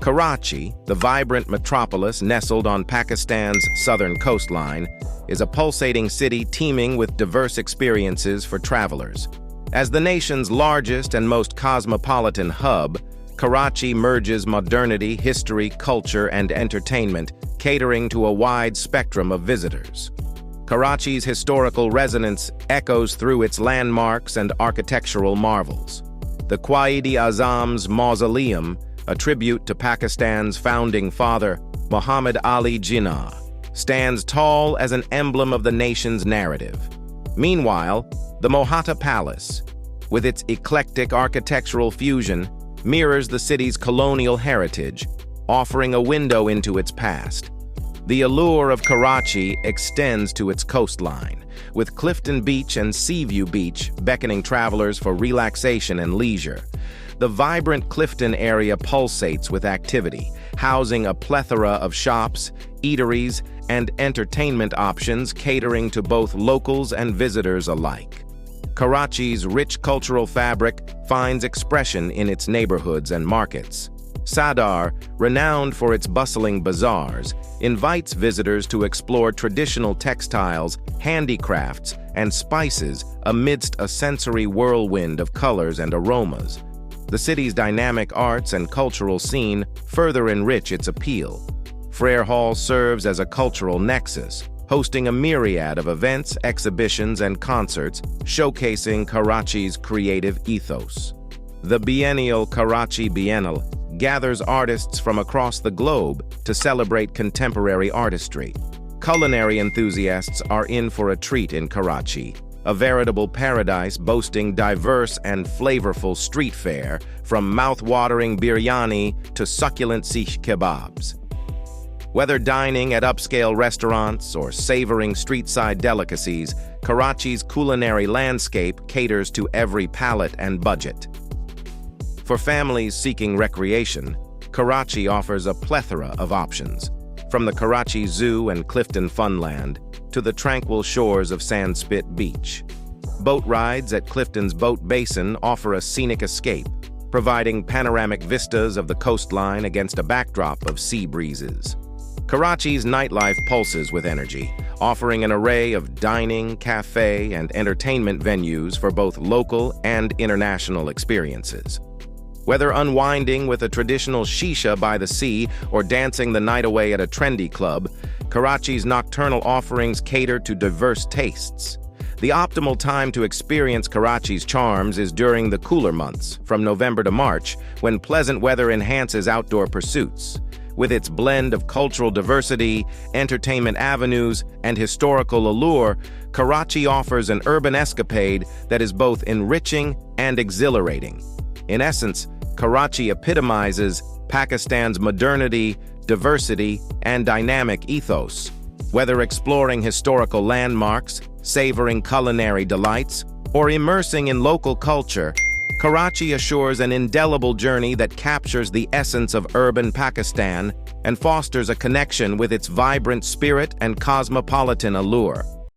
Karachi, the vibrant metropolis nestled on Pakistan's southern coastline, is a pulsating city teeming with diverse experiences for travelers. As the nation's largest and most cosmopolitan hub, Karachi merges modernity, history, culture, and entertainment, catering to a wide spectrum of visitors. Karachi's historical resonance echoes through its landmarks and architectural marvels. The Quaid-e-Azam's Mausoleum, a tribute to Pakistan's founding father, Muhammad Ali Jinnah, stands tall as an emblem of the nation's narrative. Meanwhile, the Mohata Palace, with its eclectic architectural fusion, mirrors the city's colonial heritage, offering a window into its past. The allure of Karachi extends to its coastline, with Clifton Beach and Seaview Beach beckoning travelers for relaxation and leisure. The vibrant Clifton area pulsates with activity, housing a plethora of shops, eateries, and entertainment options catering to both locals and visitors alike. Karachi's rich cultural fabric finds expression in its neighborhoods and markets. Sadar, renowned for its bustling bazaars, invites visitors to explore traditional textiles, handicrafts, and spices amidst a sensory whirlwind of colors and aromas. The city's dynamic arts and cultural scene further enrich its appeal. Frere Hall serves as a cultural nexus, hosting a myriad of events, exhibitions, and concerts showcasing Karachi's creative ethos. The biennial Karachi Biennale gathers artists from across the globe to celebrate contemporary artistry. Culinary enthusiasts are in for a treat in Karachi, a veritable paradise boasting diverse and flavorful street fare, from mouth-watering biryani to succulent seekh kebabs. Whether dining at upscale restaurants or savoring street-side delicacies, Karachi's culinary landscape caters to every palate and budget. For families seeking recreation, Karachi offers a plethora of options, from the Karachi Zoo and Clifton Funland to the tranquil shores of Sandspit Beach. Boat rides at Clifton's Boat Basin offer a scenic escape, providing panoramic vistas of the coastline against a backdrop of sea breezes. Karachi's nightlife pulses with energy, offering an array of dining, cafe, and entertainment venues for both local and international experiences. Whether unwinding with a traditional shisha by the sea or dancing the night away at a trendy club, Karachi's nocturnal offerings cater to diverse tastes. The optimal time to experience Karachi's charms is during the cooler months, from November to March, when pleasant weather enhances outdoor pursuits. With its blend of cultural diversity, entertainment avenues, and historical allure, Karachi offers an urban escapade that is both enriching and exhilarating. In essence, Karachi epitomizes Pakistan's modernity, diversity, and dynamic ethos. Whether exploring historical landmarks, savoring culinary delights, or immersing in local culture, Karachi assures an indelible journey that captures the essence of urban Pakistan and fosters a connection with its vibrant spirit and cosmopolitan allure.